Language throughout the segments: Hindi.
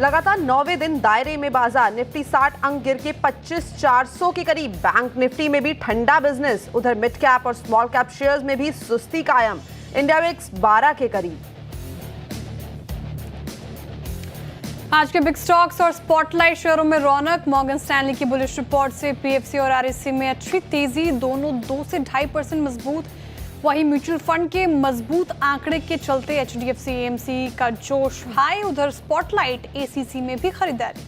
लगातार 9वें दिन दायरे में बाजार। निफ्टी 60 अंक गिर के 25,400 के करीब। बैंक निफ्टी में भी ठंडा बिजनेस। उधर मिड कैप और स्मॉल कैप शेयर्स में भी सुस्ती कायम। इंडिया विक्स 12 के करीब। आज के बिग स्टॉक्स और स्पॉटलाइट शेयरों में रौनक। मॉर्गन स्टैनली की बुलिश रिपोर्ट से पीएफसी और आरएससी में अच्छी तेजी, दोनों 2 से 2.5% मजबूत। वहीं म्यूचुअल फंड के मजबूत आंकड़े के चलते एचडीएफसी एएमसी का जोश हाई। उधर स्पॉटलाइट एसीसी में भी खरीदारी।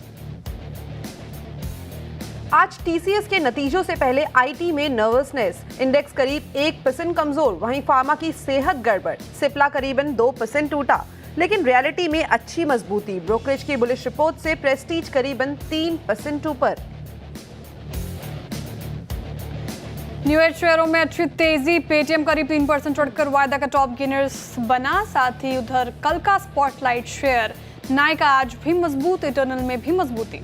आज टीसीएस के नतीजों से पहले आईटी में नर्वसनेस। इंडेक्स करीब 1% कमजोर। वहीं फार्मा की सेहत गड़बड़। सिप्ला करीबन 2% टूटा, लेकिन रियलिटी में अच्छी मजबूती। ब्रोकरेज की बुलिश रिपोर्ट से प्रेस्टीज करीबन 3% ऊपर। न्यू एज शेयरों में अच्छी तेजी। पेटीएम करीब 3% चढ़कर वायदा का टॉप गेनर्स बना। साथ ही उधर कल का स्पॉटलाइट शेयर नायका आज भी मजबूत, इटर्नल में भी मजबूती।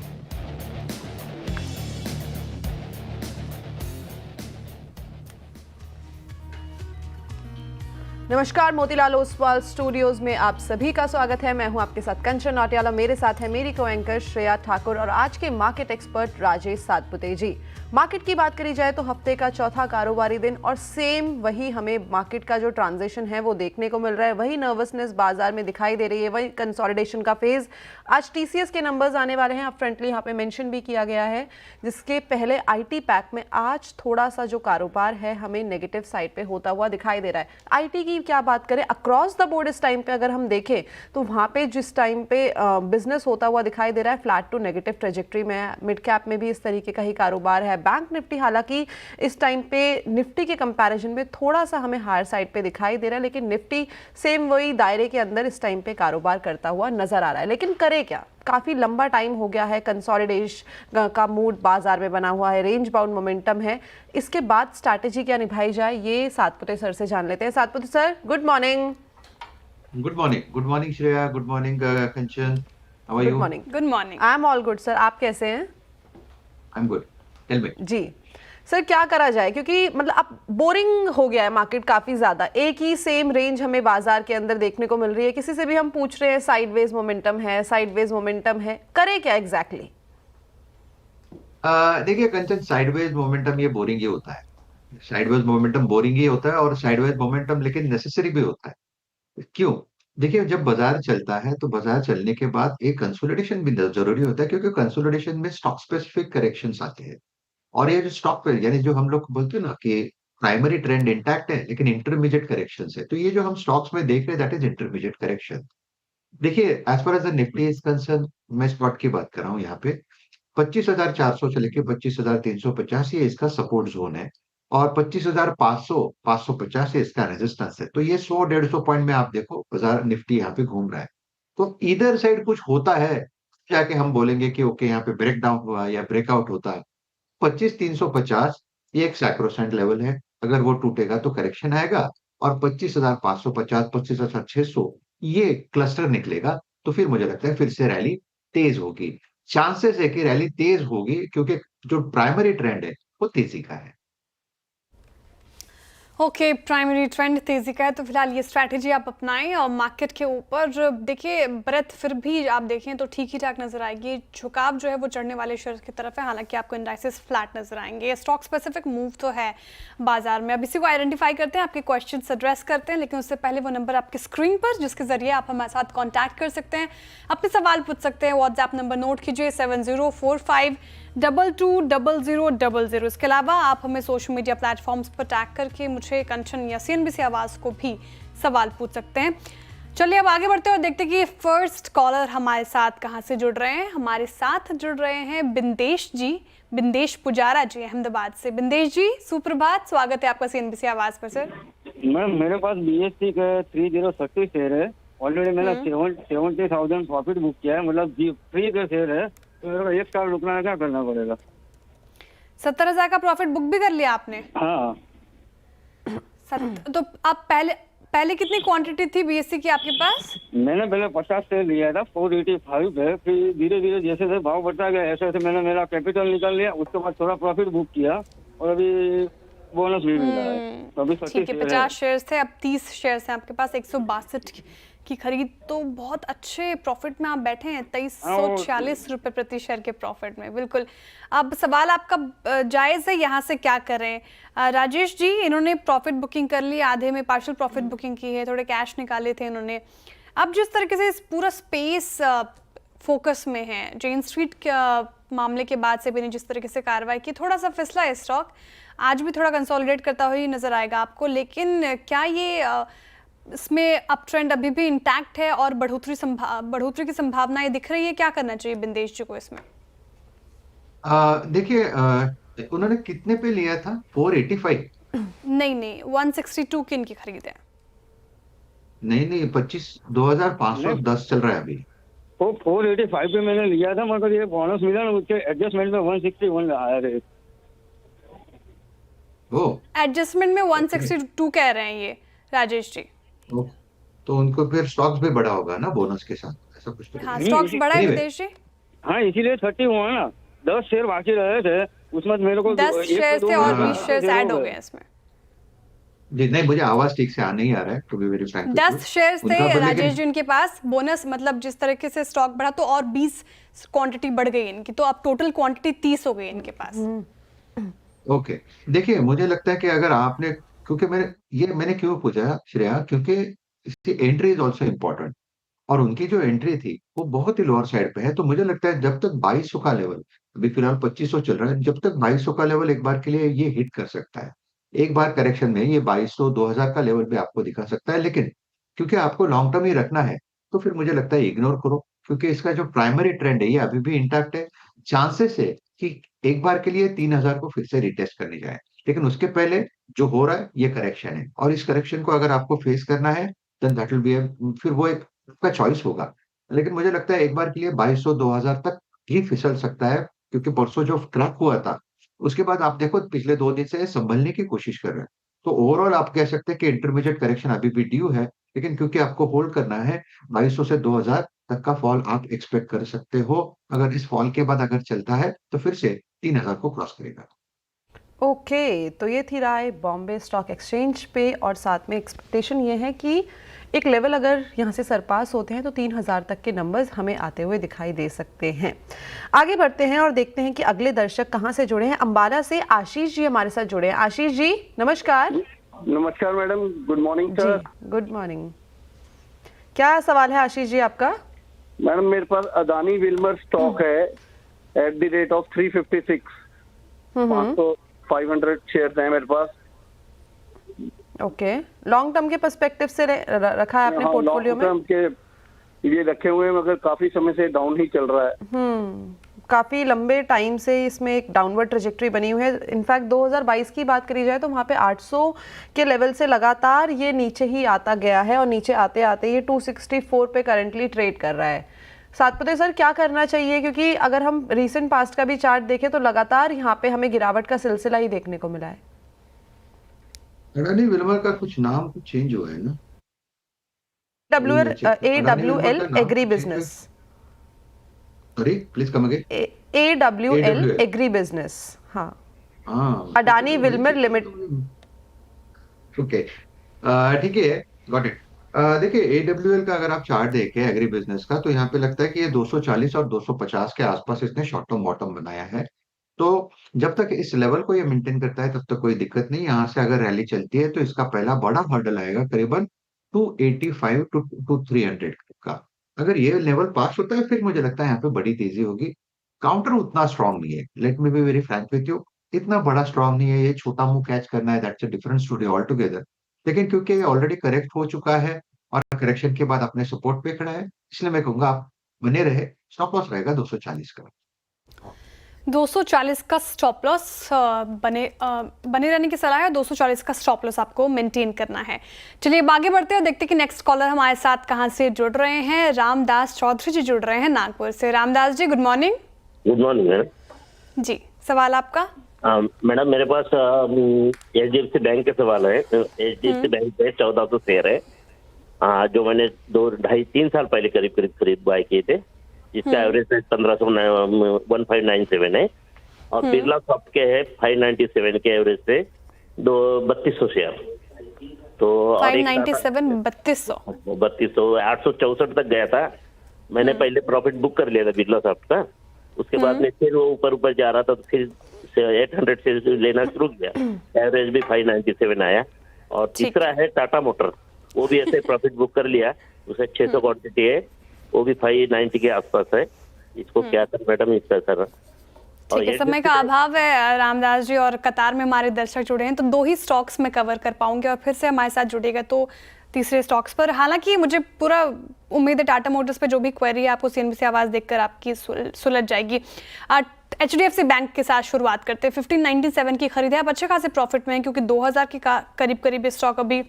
नमस्कार, मोतीलाल ओसवाल स्टूडियोज में आप सभी का स्वागत है। मैं हूं आपके साथ कंचन नौटियाला। मेरे साथ है मेरी को एंकर श्रेया ठाकुर और आज के मार्केट एक्सपर्ट राजेश सातपुते जी। मार्केट की बात करी जाए तो हफ्ते का चौथा कारोबारी दिन और सेम वही हमें मार्केट का जो ट्रांजिशन है वो देखने को मिल रहा है। वही नर्वसनेस बाजार में दिखाई दे रही है, वही कंसोलिडेशन का फेज। आज टीसीएस के नंबर्स आने वाले हैं, अपफ्रंटली यहाँ पे मेंशन भी किया गया है। जिसके पहले आईटी पैक में आज थोड़ा सा जो कारोबार है हमें नेगेटिव साइड पे होता हुआ दिखाई दे रहा है। आईटी की क्या बात करें, अक्रॉस द बोर्ड इस टाइम पे अगर हम देखें तो वहाँ पे जिस टाइम पे बिजनेस होता हुआ दिखाई दे रहा है फ्लैट टू नेगेटिव ट्रेजेक्ट्री में। मिड कैप में भी इस तरीके का ही कारोबार है। बैंक निफ्टी हालांकि इस टाइम पे निफ्टी के कंपैरिजन में थोड़ा सा हमें हायर साइड पे दिखाई दे रहा है, लेकिन निफ्टी सेम वही दायरे के अंदर इस टाइम पे कारोबार करता हुआ नजर आ रहा है। लेकिन करे क्या, काफी लंबा टाइम हो गया है, कंसोलिडेशन का मूड बाजार में बना हुआ है, रेंज बाउंड मोमेंटम है। इसके बाद स्ट्रैटेजी क्या निभाई जाए ये सातपुते सर से जान लेते हैं। Satpute sir, good morning. Good morning Shreya, good morning Kanchan, how are you? Good morning. I am all good sir, आप कैसे हैं? I am good, tell me. जी सर, क्या करा जाए, क्योंकि मतलब अब बोरिंग हो गया है मार्केट काफी ज्यादा। एक ही सेम रेंज हमें बाजार के अंदर देखने को मिल रही है। किसी से भी हम पूछ रहे हैं साइडवेज मोमेंटम है, साइडवेज मोमेंटम है, करे क्या एग्जैक्टली? देखिए कंचन, साइडवेज मोमेंटम ये बोरिंग ही होता है। साइडवेज मोमेंटम बोरिंग ही होता है और साइडवेज मोमेंटम लेकिन नेसेसरी भी होता है। क्यों? देखिए, जब बाजार चलता है तो बाजार चलने के बाद एक कंसोलिडेशन भी जरूरी होता है, क्योंकि कंसोलिडेशन में स्टॉक स्पेसिफिक करेक्शंस आते हैं। और ये जो स्टॉक पे यानी जो हम लोग बोलते हैं ना कि प्राइमरी ट्रेंड इंटैक्ट है लेकिन इंटरमीडिएट करेक्शंस है, तो ये जो हम स्टॉक्स में देख रहे हैं दैट इज इंटरमीडिएट करेक्शन। देखिए, as far as the Nifty is concern, मैं स्पॉट की बात कर रहा हूँ यहाँ पे 25,400 से लेके 25,350 ये इसका सपोर्ट जोन है और 25,500 550 ये इसका रेजिस्टेंस है। तो ये 100-150 पॉइंट में आप देखो बाजार निफ्टी यहाँ पे घूम रहा है। तो इधर साइड कुछ होता है जाके हम बोलेंगे कि ओके यहाँ पे ब्रेक डाउन हुआ या ब्रेकआउट होता है। 25,350 ये एक सैक्रोसेंट लेवल है। अगर वो टूटेगा तो करेक्शन आएगा और 25,550 25,600 ये क्लस्टर निकलेगा तो फिर मुझे लगता है फिर से रैली तेज होगी। चांसेस है कि रैली तेज होगी क्योंकि जो प्राइमरी ट्रेंड है वो तेजी का है। ओके, प्राइमरी ट्रेंड तेजी का है तो फिलहाल ये स्ट्रैटेजी आप अपनाएं। और मार्केट के ऊपर देखिए ब्रेथ फिर भी आप देखें तो ठीक ही ठाक नजर आएगी। झुकाव जो है वो चढ़ने वाले शेयर्स की तरफ है, हालांकि आपको इंडाइसेस फ्लैट नजर आएंगे। स्टॉक स्पेसिफिक मूव तो है बाजार में। अब इसी को आइडेंटिफाई करते हैं, आपके क्वेश्चन एड्रेस करते हैं, लेकिन उससे पहले वो नंबर आपकी स्क्रीन पर जिसके जरिए आप हमारे साथ कॉन्टैक्ट कर सकते हैं, अपने सवाल पूछ सकते हैं। व्हाट्सएप नंबर नोट कीजिए 7045220000। इसके अलावा आप हमें सोशल मीडिया प्लेटफॉर्म्स पर टैग करके मुझे, कंचन या सीएनबीसी आवाज को भी सवाल पूछ सकते हैं। चलिए अब आगे बढ़ते हैं और देखते हैं कि फर्स्ट कॉलर हमारे साथ कहां से जुड़ रहे हैं। हमारे साथ जुड़ रहे हैं बिंदेश जी, बिंदेश पुजारा जी अहमदाबाद से। बिंदेश जी सुप्रभात, स्वागत है आपका सीएनबीसी आवाज पर। सर मैम, मेरे पास बीएससी का 3030 शेयर है। ऑलरेडी मैंने 70,000 प्रॉफिट बुक किया है, मतलब फ्री का शेयर है। तो मेरे को 1 साल रुकना है, क्या करना पड़ेगा? 70,000 का प्रॉफिट बुक भी कर लिया आपने? हाँ। तो आप पहले कितनी क्वांटिटी थी बीएससी की आपके पास? मैंने पहले 50 शेयर लिया था, 485 है। फिर धीरे धीरे जैसे जैसे भाव बढ़ता गया ऐसे ऐसे मैंने मेरा कैपिटल निकाल लिया। उसके बाद थोड़ा प्रॉफिट बुक किया और अभी बोनस भी मिला है। तो अभी 50 शेयर्स थे, अब 30 शेयर्स हैं आपके पास। 162 की खरीद, तो बहुत अच्छे प्रॉफिट में आप बैठे हैं, 2346 रुपए प्रति शेयर के प्रॉफिट में। बिल्कुल। अब सवाल आपका जायज़ है, यहाँ से क्या करें? राजेश जी, इन्होंने प्रॉफिट बुकिंग कर ली, आधे में पार्शियल प्रॉफिट बुकिंग की है, थोड़े कैश निकाले थे इन्होंने। अब जिस तरीके से इस पूरा स्पेस फोकस में है, जेन स्ट्रीट मामले के बाद से भी जिस तरीके से कार्रवाई की, थोड़ा सा फिसला है स्टॉक, आज भी थोड़ा कंसोलिडेट करता हुआ नजर आएगा आपको, लेकिन क्या ये इसमें अप ट्रेंड अभी भी इंटैक्ट है और बढ़ोतरी की संभावनाएं दिख रही है? क्या करना चाहिए बिंदेश जी को इसमें? देखिए, उन्होंने कितने पे लिया था? 485? नहीं, 162 की इनकी खरीद है। नहीं, 25,510 चल रहा है अभी। वो 485 पे मैंने लिया था, मगर ये बोनस मिला ना, उसके एडजस्टमेंट में 161 आया रे। ओ, एडजस्टमेंट में 162 कह रहे हैं ये राजेश जी। तो उनको फिर स्टॉक्स भी बढ़ा होगा ना बोनस के साथ, ऐसा कुछ तो। हाँ, स्टॉक्स बढ़ा है Anyway, विदेश जी। हाँ, इसीलिए 30 हुआ ना, 10 शेयर बाकी रहे थे, उसमें मेरे को 10 शेयर थे और 20 शेयर ऐड हो गए इसमें। जी नहीं, मुझे आवाज ठीक से आ नहीं आ रहा है, to be very frank. 10 shares थे उनका राजेश जी उनके पास, बोनस मतलब जिस तरीके से स्टॉक बढ़ा तो और 20 क्वांटिटी बढ़ गई इनकी, तो अब टोटल क्वांटिटी 30 हो गई इनके पास। ओके, देखिए मुझे लगता है कि अगर आपने, क्योंकि मैंने क्यों पूछा श्रेया, क्योंकि इसकी एंट्री इज ऑल्सो इम्पोर्टेंट, और उनकी जो एंट्री थी वो बहुत ही लोअर साइड पे है। तो मुझे लगता है जब तक 2200 का लेवल, अभी फिलहाल 2500 चल रहा है, जब तक 2200 का लेवल एक बार के लिए ये हिट कर सकता है, एक बार करेक्शन में ये 2200 2000 का लेवल भी आपको दिखा सकता है। लेकिन क्योंकि आपको लॉन्ग टर्म ही रखना है, तो फिर मुझे लगता है इग्नोर करो, क्योंकि इसका जो प्राइमरी ट्रेंड है ये अभी भी इंटैक्ट है। चांसेस है कि एक बार के लिए 3000 को फिर से रिटेस्ट करने जाए, लेकिन उसके पहले जो हो रहा है ये करेक्शन है, और इस करेक्शन को अगर आपको फेस करना है, देन दैट विल बी, फिर वो एक आपका चॉइस होगा। लेकिन मुझे लगता है एक बार के लिए 2200 2000 तक ही फिसल सकता है, क्योंकि परसों जो क्रैक हुआ था उसके बाद आप देखो पिछले 2 दिन से संभलने की कोशिश कर रहे हैं। तो ओवरऑल आप कह सकते हैं कि इंटरमीडिएट करेक्शन अभी भी ड्यू है, लेकिन क्योंकि आपको होल्ड करना है, 2200 से 2000 तक का फॉल आप एक्सपेक्ट कर सकते हो। अगर इस फॉल के बाद अगर चलता है तो फिर से 3000 को क्रॉस करेगा। ओके, तो ये थी राय बॉम्बे स्टॉक एक्सचेंज पे, और साथ में एक्सपेक्टेशन ये है कि एक लेवल अगर यहाँ से सरपास होते हैं तो 3000 तक के नंबर्स हमें आते हुए दिखाई दे सकते हैं। आगे बढ़ते हैं और देखते हैं कि अगले दर्शक कहाँ से जुड़े हैं। अंबाला से आशीष जी हमारे साथ जुड़े हैं। आशीष जी नमस्कार। नमस्कार madam, good morning sir. Good morning. क्या सवाल है आशीष जी आपका? मैडम मेरे पास अदानी विल्मर स्टॉक है at the rate of 356, 500 share है मेरे पास। ओके, लॉन्ग टर्म के पर्सपेक्टिव से रखा है आपने पोर्टफोलियो में? लॉन्ग टर्म के ये रखे हुए हैं, मगर काफी समय से डाउन ही चल रहा है। काफी लंबे टाइम से इसमें एक डाउनवर्ड ट्रेजेक्टरी बनी हुई है। इनफैक्ट 2022 की बात करी जाए तो वहां पे 800 के लेवल से लगातार ये नीचे ही आता गया है, और नीचे आते आते ये 264 पे करंटली ट्रेड कर रहा है। सातपुते सर, क्या करना चाहिए? क्योंकि अगर हम रीसेंट पास्ट का भी चार्ट देखें तो लगातार यहाँ पे हमें गिरावट का सिलसिला ही देखने को मिला है। अडानी विल्मर का कुछ नाम कुछ चेंज हुआ है ना? AWL agri business. Sorry, please come again. AWL agri business. हाँ, अडानी विल्मर लिमिटेड। ओके, ठीक है, गॉट इट। देखिए AWL का अगर आप चार्ट देखें एग्री बिजनेस का, तो यहाँ पे लगता है कि ये 240 और 250 के आसपास इसने शॉर्ट टर्म बॉटम बनाया है। तो जब तक इस लेवल को ये मेंटेन करता है तब तक कोई दिक्कत नहीं। यहाँ से अगर रैली चलती है तो इसका पहला बड़ा हर्डल आएगा करीबन 285 टू 300 का। अगर ये लेवल पास होता है फिर मुझे लगता है यहाँ पे बड़ी तेजी होगी। काउंटर उतना स्ट्रांग नहीं है, let me B very Frank with you, इतना बड़ा स्ट्रांग नहीं है। ये छोटा मुंह कैच करना है, that's a different story all together. लेकिन क्योंकि ये ऑलरेडी करेक्ट हो चुका है और करेक्शन के बाद अपने सपोर्ट पे खड़ा है, इसलिए मैं कहूंगा आप बने रहे। स्टॉप लॉस रहेगा 240 का। 240 का स्टॉप लॉस बने रहने की सलाह है। 240 का स्टॉप लॉस आपको मेंटेन करना है। चलिए अब आगे बढ़ते हैं और देखते हैं कि नेक्स्ट कॉलर हमारे साथ कहां से जुड़ रहे हैं। रामदास चौधरी जी जुड़ रहे हैं नागपुर से। Ramdas ji good morning. Good morning madam ji, सवाल आपका? मैडम मेरे पास HDFC बैंक के सवाल है। HDFC बैंक पे 1400 शेयर है, जो मैंने 2-2.5-3 साल पहले करीब खरीद बाय किए थे, जिसका एवरेज 1597 है, और बिरला सॉफ्ट के है 597 के एवरेज से 3200 शेयर। तो और एक 597 3200 864 तक गया था। मैंने पहले प्रॉफिट बुक कर लिया था बिरला सॉफ्ट का, उसके बाद में फिर वो ऊपर ऊपर जा रहा था तो फिर 800 से लेना शुरू किया। एवरेज भी 597 आया। और तीसरा है टाटा मोटर, वो भी ऐसे प्रॉफिट बुक कर लिया, उसे 600 क्वांटिटी है, वो भी 590 के आसपास है। इसको क्या कर मैडम इसका सर? ठीक है, समय का अभाव है रामदास जी, और कतार में हमारे दर्शक जुड़े हैं, तो 2 ही स्टॉक्स में कवर कर पाऊंगे और फिर से हमारे साथ जुड़ेगा तो तीसरे स्टॉक्स पर। हालांकि मुझे पूरा उम्मीद है टाटा मोटर्स पे जो भी क्वेरी है आपको सीएनबीसी आवाज देखकर आपकी सुलझ जाएगी। एचडीएफसी बैंक के साथ शुरुआत करते हैं। 1597 की खरीद है, आप अच्छे खासे प्रॉफिट में हैं क्योंकि 2000 के करीब स्टॉक अभी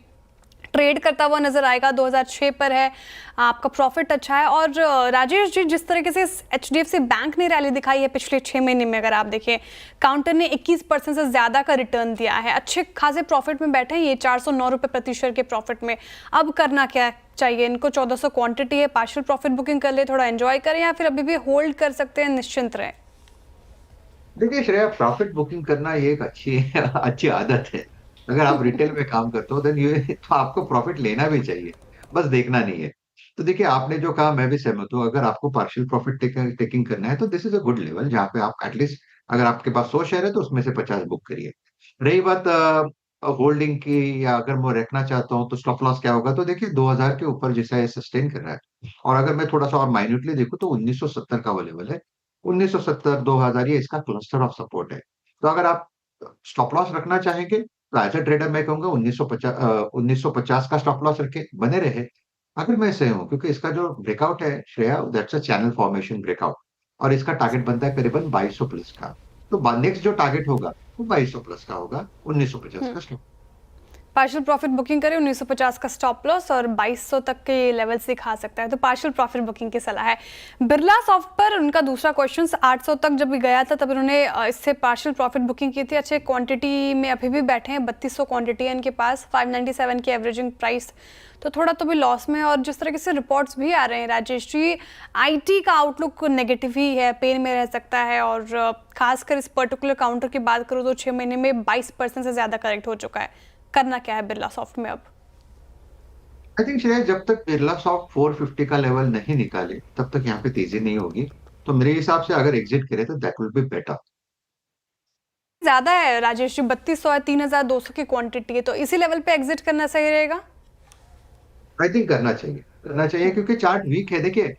ट्रेड करता हुआ नजर आएगा। 2006 पर है, आपका प्रॉफिट अच्छा है। और राजेश जी, जिस तरीके से एचडीएफसी बैंक ने रैली दिखाई है पिछले 6 महीने में, अगर आप देखें काउंटर ने 21% से ज्यादा का रिटर्न दिया है, अच्छे खासे प्रॉफिट में बैठे हैं ये 409 रुपए प्रति शेयर के प्रॉफिट में। अब करना क्या चाहिए इनको? 1400 क्वांटिटी है, पार्शियल प्रॉफिट बुकिंग कर ले, थोड़ा एंजॉय करें, या फिर अभी भी होल्ड कर सकते हैं, निश्चिंत रहें? देखिए श्रेया, प्रॉफिट बुकिंग करना ये एक अच्छी आदत है। अगर आप रिटेल में काम करते हो देन ये तो आपको प्रॉफिट लेना भी चाहिए, बस देखना नहीं है। तो देखिए, आपने जो कहा मैं भी सहमत हूँ। अगर आपको पार्शियल प्रॉफिट टेकिंग करना है तो this is a good level, जहाँ पे आप एटलीस्ट अगर आपके पास 100 शेयर है तो उसमें से 50 बुक करिए। रही बात होल्डिंग की, या अगर मैं रखना चाहता हूँ तो स्टॉप लॉस क्या होगा, तो देखिए 2000 के ऊपर जैसा ये सस्टेन कर रहा है, और अगर मैं थोड़ा सा और माइन्यूटली देखूँ तो 1970 का वो लेवल है। 1970 2000 ये इसका क्लस्टर ऑफ सपोर्ट है। तो अगर आप स्टॉप लॉस रखना चाहेंगे तो एज अ ट्रेडर मैं कहूंगा 1950 का स्टॉप लॉस रखे, बने रहे। अगर मैं सही हूँ, क्योंकि इसका जो ब्रेकआउट है Shreya, that's a channel formation breakout, और इसका टारगेट बनता है करीबन 2200 प्लस का। तो नेक्स्ट जो टारगेट होगा वो 2200 प्लस का होगा, 1950 का स्टॉप। पार्शियल प्रॉफिट बुकिंग करें, 1950 का स्टॉप लॉस और 2200 तक के लेवल से खा सकता है, तो पार्शियल प्रॉफिट बुकिंग की सलाह है। बिरला सॉफ्ट पर उनका दूसरा क्वेश्चन, 800 तक जब भी गया था तब उन्होंने इससे पार्शियल प्रॉफिट बुकिंग की थी, अच्छे क्वांटिटी में अभी भी बैठे हैं, 3200 क्वांटिटी है इनके पास, 597 की एवरेजिंग प्राइस, तो थोड़ा तो भी लॉस में। और जिस तरीके से रिपोर्ट्स भी आ रहे हैं राजेश जी, आईटी का आउटलुक नेगेटिव ही है, पेन में रह सकता है, और खासकर इस पर्टिकुलर काउंटर की बात करूँ तो 6 महीने में 22% से ज्यादा करेक्ट हो चुका है। करना क्या है बिरला सॉफ्ट में अब? आई थिंक श्रेया, जब तक बिरला सॉफ्ट 450 का लेवल नहीं निकाले तब तक यहाँ पे तेजी नहीं होगी। तो मेरे हिसाब से अगर एग्जिट करे तो दैट विल बी बेटर। ज्यादा है राजेश जी, 3200 है, 3200 की क्वांटिटी है, तो इसी लेवल पे एग्जिट करना सही रहेगा? आई थिंक करना चाहिए क्योंकि चार्ट वीक है। देखिए,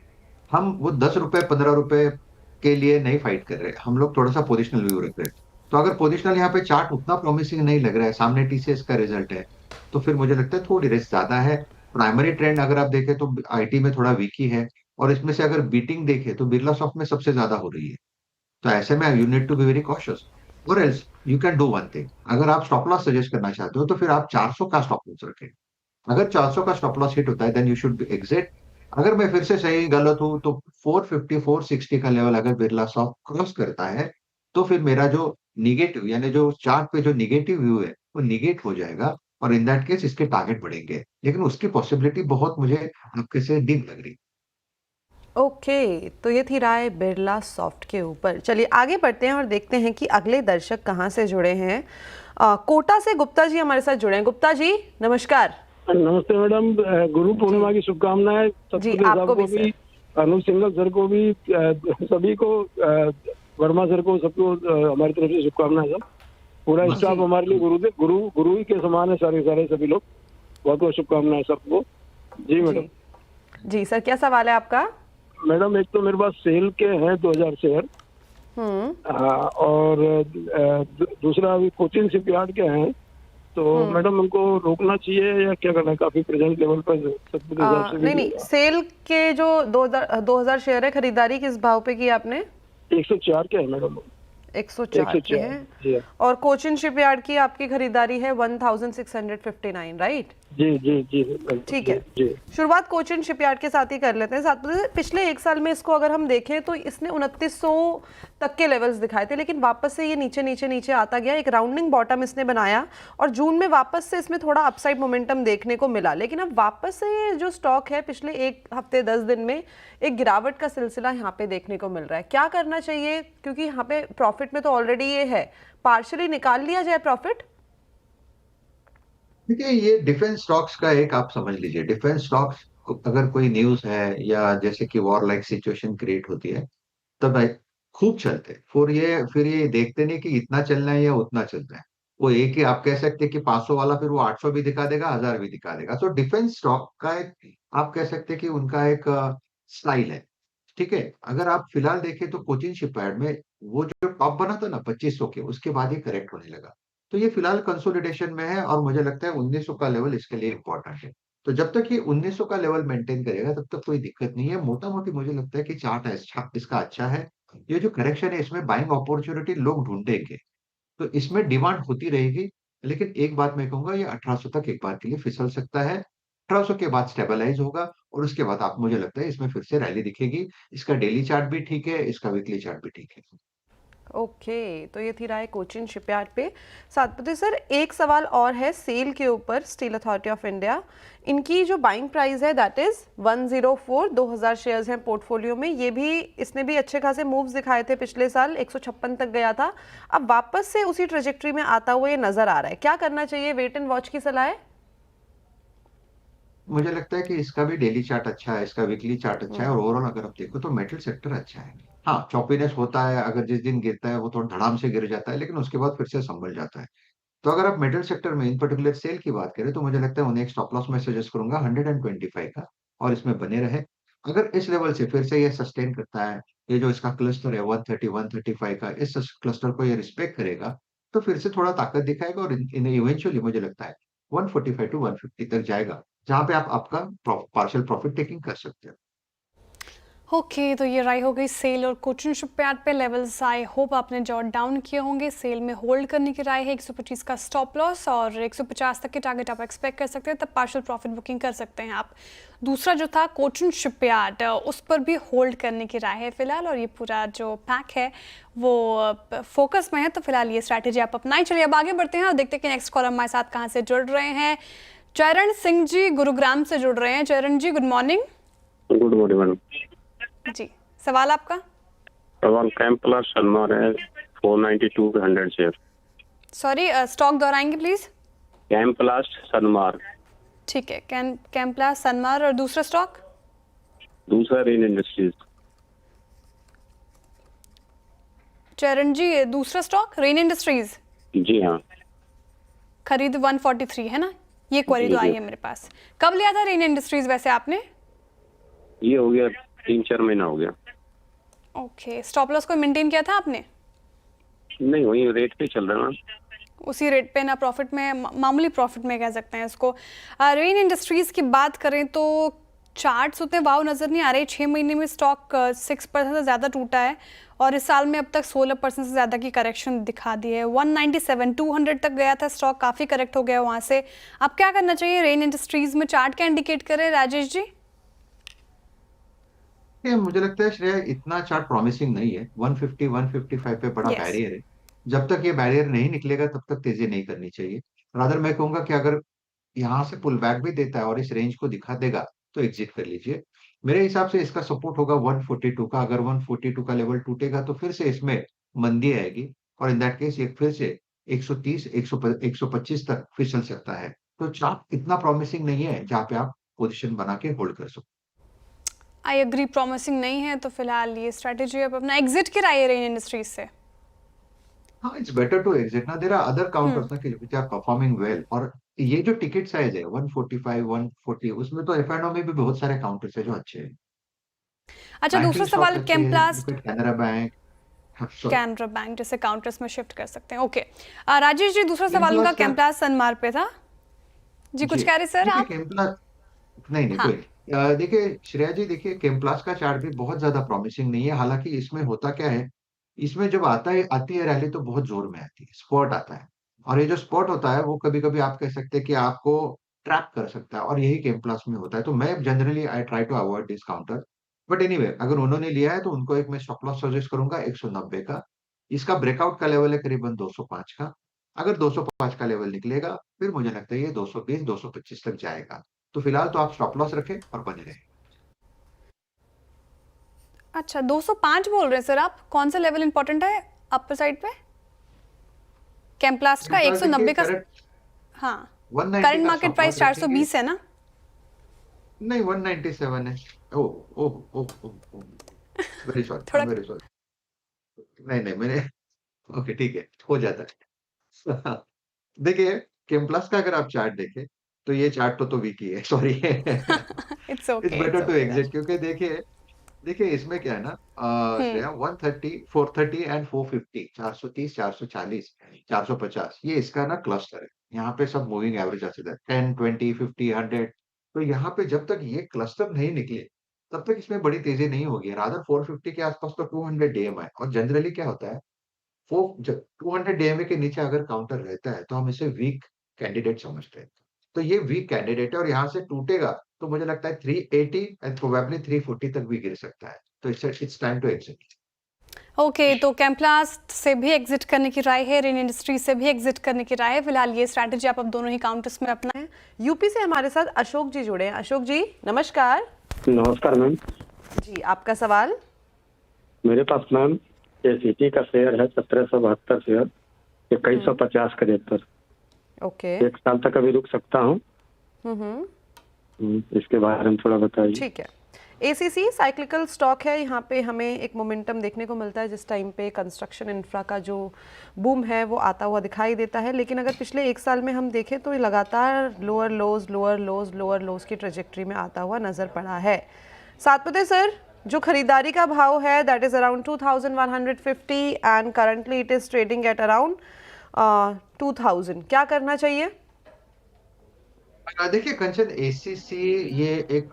हम वो 10 रुपए 15 रुपए के लिए नहीं फाइट कर रहे, हम लोग थोड़ा सा पोजिशनल व्यू रख रहे हैं। तो अगर पोजिशनल यहाँ पे चार्ट उतना प्रॉमिसिंग नहीं लग रहा है, सामने टीसीएस का रिजल्ट है, तो फिर मुझे लगता है थोड़ी रिस्क ज्यादा है। प्राइमरी ट्रेंड अगर आप देखें तो आईटी में थोड़ा वीक ही है, और इसमें से अगर बीटिंग देखें तो बिरला सॉफ्ट में सबसे ज्यादा हो रही है। तो ऐसे में you need to be very cautious, और else you can do one thing. अगर आप स्टॉप लॉस सजेस्ट करना चाहते हो तो फिर आप 400 का स्टॉप लॉस रखें। अगर 400 का स्टॉप लॉस हिट होता है देन यू शुड एग्जिट। अगर मैं फिर से सही गलत हूं तो 450 460 का लेवल अगर बिरला सॉफ्ट क्रॉस करता है तो फिर मेरा जो निगेटिव, यानी जो चार्ट पे जो निगेटिव व्यू है वो निगेट हो जाएगा, और इन दैट केस इसके टारगेट बढ़ेंगे, लेकिन उसकी पॉसिबिलिटी बहुत मुझे आपके से डिम लग रही। ओके, तो ये थी राय बिरला सॉफ्ट के ऊपर। चलिए आगे बढ़ते हैं और देखते हैं कि अगले दर्शक कहाँ से जुड़े हैं। कोटा से गुप्ता जी हमारे साथ जुड़े हैं। गुप्ता जी नमस्कार। नमस्ते मैडम, गुरु पूर्णिमा की शुभकामनाएं जी, आपको भी, अनुज सिंघल सर को भी, सभी को, वर्मा सर को, सबको हमारी तरफ से शुभकामनाएं सर। पूरा स्टाफ हमारे लिए गुरु ही के समान है, सारे सभी लोग। बहुत बहुत शुभकामनाएं सबको। जी मैडम। जी सर, क्या सवाल है आपका? मैडम, एक तो मेरे पास सेल के हैं 2000 शेयर, हाँ, और दूसरा अभी कोचिन शिपयार्ड के हैं, तो मैडम उनको रोकना चाहिए या क्या करना है? काफी प्रेजेंट लेवल पर सब कुछ हिसाब से नहीं, सेल के जो 2000 शेयर है, खरीदारी किस भाव पे की आपने? 104 के है मैडम। 104 के हैं, और कोचिन शिपयार्ड की आपकी खरीदारी है 1659, राइट? जी ठीक है। शुरुआत कोचिन शिपयार्ड के साथ ही कर लेते हैं। साथ में पिछले 1 साल में इसको अगर हम देखें तो इसने 2900 तक के लेवल्स दिखाए थे, लेकिन वापस से ये नीचे आता गया। एक राउंडिंग बॉटम इसने बनाया और जून में वापस से इसमें थोड़ा अपसाइड मोमेंटम देखने को मिला, लेकिन अब वापस से ये जो स्टॉक है पिछले 1 हफ्ते 10 दिन में एक गिरावट का सिलसिला यहाँ पे देखने को मिल रहा है। क्या करना चाहिए, क्योंकि यहाँ पे प्रॉफिट में तो ऑलरेडी ये है, पार्शियली निकाल लिया जाए प्रॉफिट? देखिए ये डिफेंस स्टॉक्स का एक आप समझ लीजिए, डिफेंस स्टॉक्स अगर कोई न्यूज है या जैसे कि वॉर लाइक सिचुएशन क्रिएट होती है तब खूब चलते हैं। फिर ये देखते नहीं कि इतना चलना है या उतना चलना है। वो एक ही आप कह सकते हैं कि 500 वाला फिर वो 800 भी दिखा देगा, 1000 भी दिखा देगा। तो डिफेंस स्टॉक का एक आप कह सकते हैं कि उनका एक स्टाइल है। ठीक है, अगर आप फिलहाल देखें तो कोचिन शिपयार्ड में वो जो टॉप बना था ना 2500 के, उसके बाद ये करेक्ट होने लगा। तो ये फिलहाल कंसोलिडेशन में है और मुझे लगता है 1900 का लेवल इसके लिए इंपॉर्टेंट है। तो जब तक ये 1900 का लेवल मेंटेन करेगा तब तक कोई दिक्कत नहीं है। मोटा मोटी मुझे लगता है कि चार्ट अच्छा इसका अच्छा है। ये जो करेक्शन है इसमें बाइंग अपॉर्चुनिटी लोग ढूंढेंगे, तो इसमें डिमांड होती रहेगी। लेकिन एक बात मैं कहूंगा, ये 1800 तक एक बार के लिए फिसल सकता है। 1800 के बाद स्टेबलाइज होगा और उसके बाद आप मुझे लगता है इसमें फिर से रैली दिखेगी। इसका डेली चार्ट भी ठीक है, इसका वीकली चार्ट भी ठीक है। ओके, तो ये थी राय कोचिन शिपयार्ड पे। सातपुते सर, एक सवाल और है सेल के ऊपर। स्टील अथॉरिटी ऑफ इंडिया, इनकी जो बाइंग प्राइस है दैट इज 104, 2000 शेयर्स हैं पोर्टफोलियो में। ये भी, इसने भी अच्छे खासे मूव्स दिखाए थे पिछले साल, 156 तक गया था। अब वापस से उसी ट्रेजेक्ट्री में आता हुआ ये नजर आ रहा है। क्या करना चाहिए, वेट एंड वॉच की सलाह है? मुझे लगता है कि इसका भी डेली चार्ट अच्छा है, इसका वीकली चार्ट अच्छा है और ओवरऑल अगर आप देखो तो मेटल सेक्टर अच्छा है। हाँ, चॉपीनेस होता है, अगर जिस दिन गिरता है वो थोड़ा धड़ाम से गिर जाता है, लेकिन उसके बाद फिर से संभल जाता है। तो अगर आप मेटल सेक्टर में इन पर्टिकुलर सेल की बात करें तो मुझे लगता है उन्हें एक स्टॉप लॉस मैं सजेस्ट करूंगा 125 का, और इसमें बने रहे। अगर इस लेवल से फिर से ये सस्टेन करता है, ये जो इसका क्लस्टर है 130 135 का, इस क्लस्टर को ये रिस्पेक्ट करेगा तो फिर से थोड़ा ताकत दिखाएगा और इन्हें इवेंचुअली मुझे लगता है 145 टू 150 तक जाएगा, जहां पे आप आपका पार्शियल प्रॉफिट टेकिंग कर सकते हो। ओके, तो ये राय हो गई सेल और कोचिन शिपयार्ड पे लेवल्स। आई होप आपने जॉट डाउन किए होंगे। सेल में होल्ड करने की राय है, 125 का स्टॉप लॉस और 150 तक के टारगेट आप एक्सपेक्ट कर सकते हैं, तब पार्शियल प्रॉफिट बुकिंग कर सकते हैं आप। दूसरा जो था कोचिन शिपयार्ड, उस पर भी होल्ड करने की राय है फिलहाल, और ये पूरा जो पैक है वो फोकस में है, तो फिलहाल ये स्ट्रैटेजी आप अपनाएं। चलिए अब आगे बढ़ते हैं और देखते हैं कि नेक्स्ट कॉलम हमारे साथ कहाँ से जुड़ रहे हैं। चरण सिंह जी गुरुग्राम से जुड़ रहे हैं। Charan ji, good morning. Good morning madam ji, सवाल आपका? सवाल कैम्प्लास्ट सनमार है 492 के 100 शेयर। सॉरी, स्टॉक दोहराएंगे प्लीज? कैम्प्लास्ट सनमार। ठीक है, कैम्प्लास्ट सनमार। और दूसरा स्टॉक? दूसरा रेन इंडस्ट्रीज। चरण जी, दूसरा स्टॉक रेन इंडस्ट्रीज? जी हाँ। खरीद 143 है ना? ये क्वेरी तो जी, आई है मेरे पास। कब लिया था रेन इंडस्ट्रीज वैसे आपने? ये हो गया 3-4 महीना हो गया। ओके, स्टॉप लॉस को मेंटेन किया था आपने? नहीं, वही रेट पे चल रहा है। उसी रेट पे ना, प्रॉफिट में, मामूली प्रॉफिट में कह सकते हैं इसको। रेन इंडस्ट्रीज की बात करें तो चार्ट्स उतने वाव नज़र नहीं आ रहे। 6 महीने में स्टॉक 6% से ज़्यादा टूटा है और इस साल में अब तक 16% से ज़्यादा की करेक्शन दिखा दी है। 197 200 तक गया था स्टॉक, काफ़ी करेक्ट हो गया वहाँ से। अब क्या करना चाहिए रेन इंडस्ट्रीज में? चार्ट क्या इंडिकेट करे राजेश जी? ये मुझे लगता है श्रेया इतना चार्ट प्रॉमिसिंग नहीं है। 150 155 पे बड़ा Yes. बैरियर है। जब तक ये बैरियर नहीं निकलेगा तब तक तेजी नहीं करनी चाहिए। रादर मैं कहूंगा कि अगर यहाँ से पुल बैक भी देता है और इस रेंज को दिखा देगा तो एग्जिट कर लीजिए। मेरे हिसाब से इसका सपोर्ट होगा 142 का। अगर 142 का लेवल टूटेगा तो फिर से इसमें मंदी आएगी और इन दैट केस ये फिर से 130 125 तक फिसल सकता है। तो चार्ट इतना प्रॉमिसिंग नहीं है जहाँ पे आप पोजीशन बना के होल्ड कर सको। आई एग्री, प्रॉमिसिंग नहीं है, तो फिलहाल ये स्ट्रेटेजी अब अपना एग्जिट की राय है रेन इंडस्ट्रीज से। हाँ, इट्स बेटर टू एग्जिट ना। देयर आर अदर काउंटर्स ना कि व्हिच आर परफॉर्मिंग वेल। और ये जो टिकट साइज है 145 140, उसमें तो एफएनओ में भी बहुत सारे काउंटर्स है जो अच्छे हैं। अच्छा, दूसरा बैंकिंग सवाल स्टॉक्स अच्छे हैं, कैम्प्लास्ट, कैनरा बैंक। कैनरा बैंक जैसे काउंटर्स में शिफ्ट कर सकते हैं। ओके, राजेश जी, दूसरा सवाल उनका कैम्प्लास्ट का कैम्प्लास्ट सनमार पे था जी, कुछ कह रहे सर देखिए आप? कैम्प्लास्ट नहीं हाँ, कोई देखिए श्रेया जी, देखिए कैम्प्लास्ट का चार्ट भी बहुत ज्यादा प्रॉमिसिंग नहीं है। हालांकि इसमें होता क्या है, इसमें जब आती है रैली तो बहुत जोर में आती है, स्पॉट आता है। और ये जो स्पॉट होता है वो कभी कभी आप कह सकते हैं कि आपको ट्रैप कर सकता है, और यही कैम्प्लास्ट में होता है। तो मैं generally I try to avoid this counter. But anyway, अगर उन्होंने लिया है तो उनको एक मैं स्टॉप लॉस सजेस्ट करूंगा 190 का। इसका ब्रेकआउट का लेवल है करीबन 205 का। अगर 205 का लेवल निकलेगा फिर मुझे लगता है ये 220 225 तक जाएगा। तो फिलहाल तो आप स्टॉप लॉस रखें और बने रहें। अच्छा, 205 बोल रहे हैं सर आप? कौन सा लेवल इंपॉर्टेंट है अपर साइड पे? कैम्प्लास्ट का कैम्प्लास्ट देखिए 190 का? करंट हाँ, 190 करंट का मार्केट स्टॉप प्राइस लॉस रखेंगे। 420 है ना? नहीं 197 है। ओह ओह ओह ओह, वेरी सॉरी, आई थोड़ा एम वेरी सॉरी। नहीं नहीं मैंने ओके ठीक है, हो जाता है। देखिए, केम प्लस का अगर आप चार्ट देखें, तो ये चार्ट तो वीक ही है, sorry. It's it's okay, it's better to okay exit, Raj. क्योंकि देखिए देखिए इसमें क्या है ना, हुँ, श्रेया 130, 430 एंड 450, 430, 440, 450, ये इसका ना क्लस्टर है। यहाँ पे सब मूविंग एवरेज आते हैं, 10, 20, 50, 100। तो यहाँ पे जब तक ये क्लस्टर नहीं निकले, तब तक इसमें बड़ी तेजी नहीं होगी। रादर 450 के आसपास तो 200 डीएमए, और जनरली क्या होता है, वो जब 200 डीएमए के नीचे अगर काउंटर रहता है, तो हम इसे वीक कैंडिडेट समझते हैं। तो ये वीक कैंडिडेट है, और यहाँ से टूटेगा तो मुझे लगता है 380 एंड प्रोबेबली 340 तक भी गिर सकता है। तो it's time to exit. Okay, तो कैम्प्लास्ट से भी एग्ज़िट करने की राय है, रेन इंडस्ट्री से भी एग्ज़िट करने की राय है। फिलहाल ये स्ट्रैटेजी आप अब दोनों ही काउंटर्स में अपनाएं। यूपी से हमारे साथ अशोक जी जुड़े हैं। अशोक जी नमस्कार। नमस्कार मैम। जी आपका सवाल। मेरे पास मैम एसीटी का शेयर है 1772 शेयर, 2150 करीब पर। ओके। 1 साल तक अभी रुक सकता हूँ। इसके बारे में थोड़ा बताइए। ठीक है। एसीसी साइक्लिकल स्टॉक है। यहाँ पे हमें एक मोमेंटम देखने को मिलता है, जिस टाइम पे कंस्ट्रक्शन इंफ्रा का जो बूम है वो आता हुआ दिखाई देता है। लेकिन अगर पिछले 1 साल में हम देखें तो ये लगातार लोअर लोज की ट्रेजेक्ट्री में आता हुआ नजर पड़ा है। सातपुते सर, जो खरीदारी का भाव है that is around 2150 and currently it is trading at around 2000। क्या करना चाहिए? देखिए कंचन, एसीसी ये एक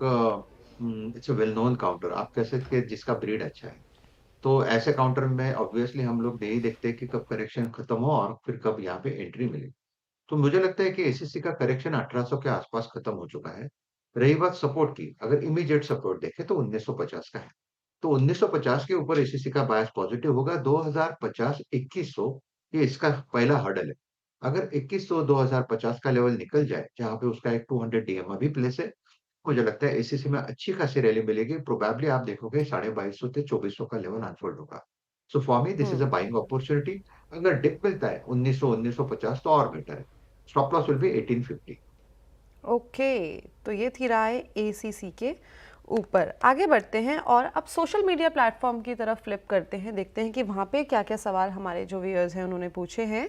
it's a well known counter, आप कह सकते हैं, जिसका ब्रीड अच्छा है। तो ऐसे काउंटर में ऑब्वियसली हम लोग नहीं देखते कि कब करेक्शन खत्म हो और फिर कब यहाँ पे एंट्री मिले। तो मुझे लगता है कि एसीसी का करेक्शन 1800 के आसपास खत्म हो चुका है। रही बात सपोर्ट की, अगर इमीडिएट सपोर्ट देखें तो 1950 का है। तो 1950 के ऊपर एसीसी का बायस पॉजिटिव होगा। 2050, 2100 ये इसका पहला हर्डल है। अगर 2100 2050 का लेवल निकल जाए, जहाँ पे उसका एक 200 डीएम अभी प्लेस है, मुझे लगता है एसीसी में अच्छी खासी रैली मिलेगी। प्रोबेबली आप देखोगे 2250 से 2400 का लेवल अनफोल्ड होगा। So for me this is a buying opportunity. अगर डिप मिलता है 1900, 1950 तो और बेटर है। Stop loss will be 1850। Okay, तो ये थी राय एसीसी के ऊपर। आगे बढ़ते हैं और अब सोशल मीडिया प्लेटफॉर्म की तरफ फ्लिप करते हैं, देखते हैं कि वहाँ पे क्या क्या सवाल हमारे जो व्यूअर्स हैं उन्होंने पूछे हैं।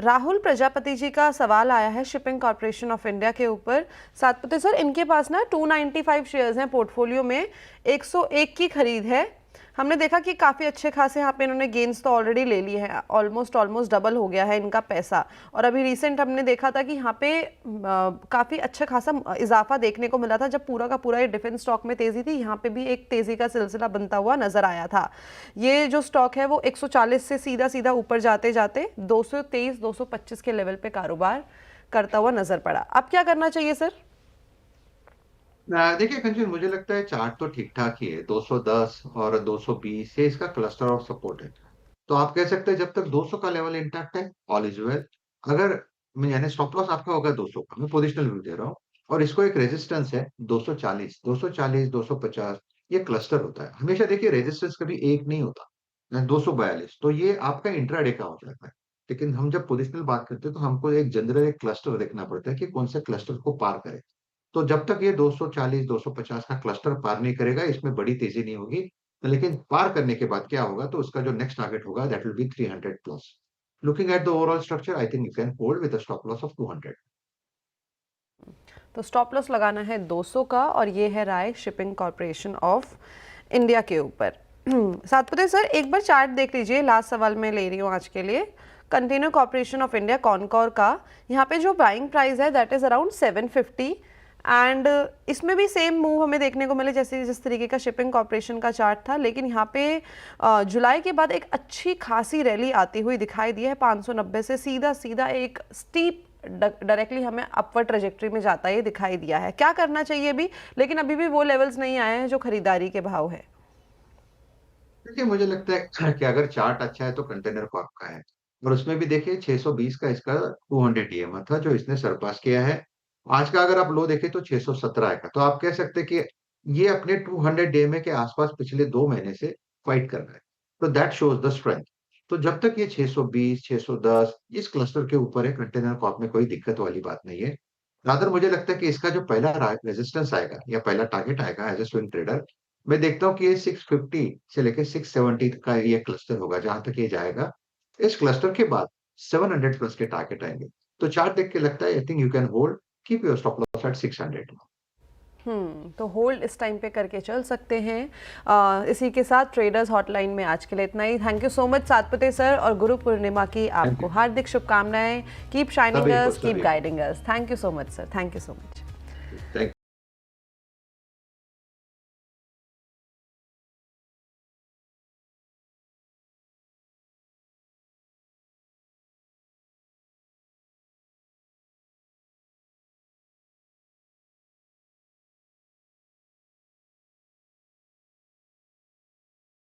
राहुल प्रजापति जी का सवाल आया है शिपिंग कॉर्पोरेशन ऑफ इंडिया के ऊपर। सातपुते सर, इनके पास ना 295 शेयर्स हैं पोर्टफोलियो में, 101 की खरीद है। हमने देखा कि काफ़ी अच्छे खासे यहाँ पे इन्होंने गेन्स तो ऑलरेडी ले लिए हैं, ऑलमोस्ट डबल हो गया है इनका पैसा। और अभी रिसेंट हमने देखा था कि यहाँ पे काफ़ी अच्छा खासा इजाफा देखने को मिला था जब पूरा का पूरा ये डिफेंस स्टॉक में तेज़ी थी। यहाँ पे भी एक तेज़ी का सिलसिला बनता हुआ नजर आया था। ये जो स्टॉक है वो 140 से सीधा सीधा ऊपर जाते जाते 223, 225 के लेवल पे कारोबार करता हुआ नजर पड़ा। अब क्या करना चाहिए सर? देखिए कंचन, मुझे लगता है चार्ट तो ठीक ठाक ही है। 210 और 220 से इसका क्लस्टर ऑफ सपोर्ट है। तो आप कह सकते हैं जब तक 200 का लेवल इंटैक्ट है, ऑल इज वेल। अगर यानी स्टॉप लॉस आपका होगा 200 का, मैं पोजिशनल व्यू दे रहा हूँ। और इसको एक रेजिस्टेंस है 240, 240, 250, ये क्लस्टर होता है हमेशा। देखिए रेजिस्टेंस कभी एक नहीं होता। 242 तो ये आपका इंट्राडे का हो जाता है। लेकिन हम जब पोजिशनल बात करते हैं तो हमको एक जनरल एक क्लस्टर देखना पड़ता है कि कौन से क्लस्टर को पार करे। तो जब तक ये 240, 250 का क्लस्टर पार नहीं करेगा, इसमें बड़ी तेजी नहीं होगी। लेकिन पार करने के बाद क्या होगा, तो उसका जो नेक्स्ट टारगेट होगा that will be 300 plus. Looking at the overall structure, I think you can hold with a stop loss of 200। तो स्टॉप लॉस लगाना है 200 का, और ये है राय शिपिंग कॉर्पोरेशन ऑफ इंडिया के ऊपर। सातपुते सर, एक बार चार्ट देख लीजिए, लास्ट सवाल मैं ले रही हूँ आज के लिए। Container corporation of India Concor का यहाँ पे जो बाइंग प्राइस है दैट इज अराउंड 750 एंड इसमें भी सेम मूव हमें देखने को मिले जैसे जिस तरीके का शिपिंग कॉर्पोरेशन का चार्ट था। लेकिन यहाँ पे जुलाई के बाद एक अच्छी खासी रैली आती हुई दिखाई दी है। 590 से सीधा सीधा एक स्टीप डायरेक्टली हमें अपवर्ड ट्रेजेक्ट्री में जाता है, ये दिखाई दिया है। क्या करना चाहिए अभी? लेकिन अभी भी वो लेवल्स नहीं आए हैं जो खरीदारी के भाव है। देखिए मुझे लगता है कि अगर चार्ट अच्छा है तो कंटेनर कॉर्प का है। और उसमें भी देखिए 620 का इसका 200 डीएम था जो इसने सरपास किया है। आज का अगर आप लो देखें तो 617 का। तो आप कह सकते हैं कि ये अपने 200 डीएमए के आसपास पिछले 2 महीने से फाइट कर रहा है। तो दैट शोज द स्ट्रेंथ। तो जब तक ये 620, 610 इस क्लस्टर के ऊपर है, कंटेनर कॉर्प में कोई दिक्कत वाली बात नहीं है। रादर मुझे लगता है कि इसका जो पहला रेजिस्टेंस आएगा या पहला टारगेट आएगा एज ए स्विंग ट्रेडर, मैं देखता हूँ कि ये 650 से लेके 670 का ये क्लस्टर होगा, जहां तक ये जाएगा। इस क्लस्टर के बाद 700 प्लस के टारगेट आएंगे। तो चार्ट देख के लगता है I think you can hold, keep your stop loss at 600। तो होल्ड इस टाइम पे करके चल सकते हैं। इसी के साथ ट्रेडर्स हॉटलाइन में आज के लिए इतना ही। Thank you so much Satpute sir, और गुरु पूर्णिमा की आपको हार्दिक शुभकामनाएं। Keep shining us, keep guiding us. Thank you so much sir, thank you so much.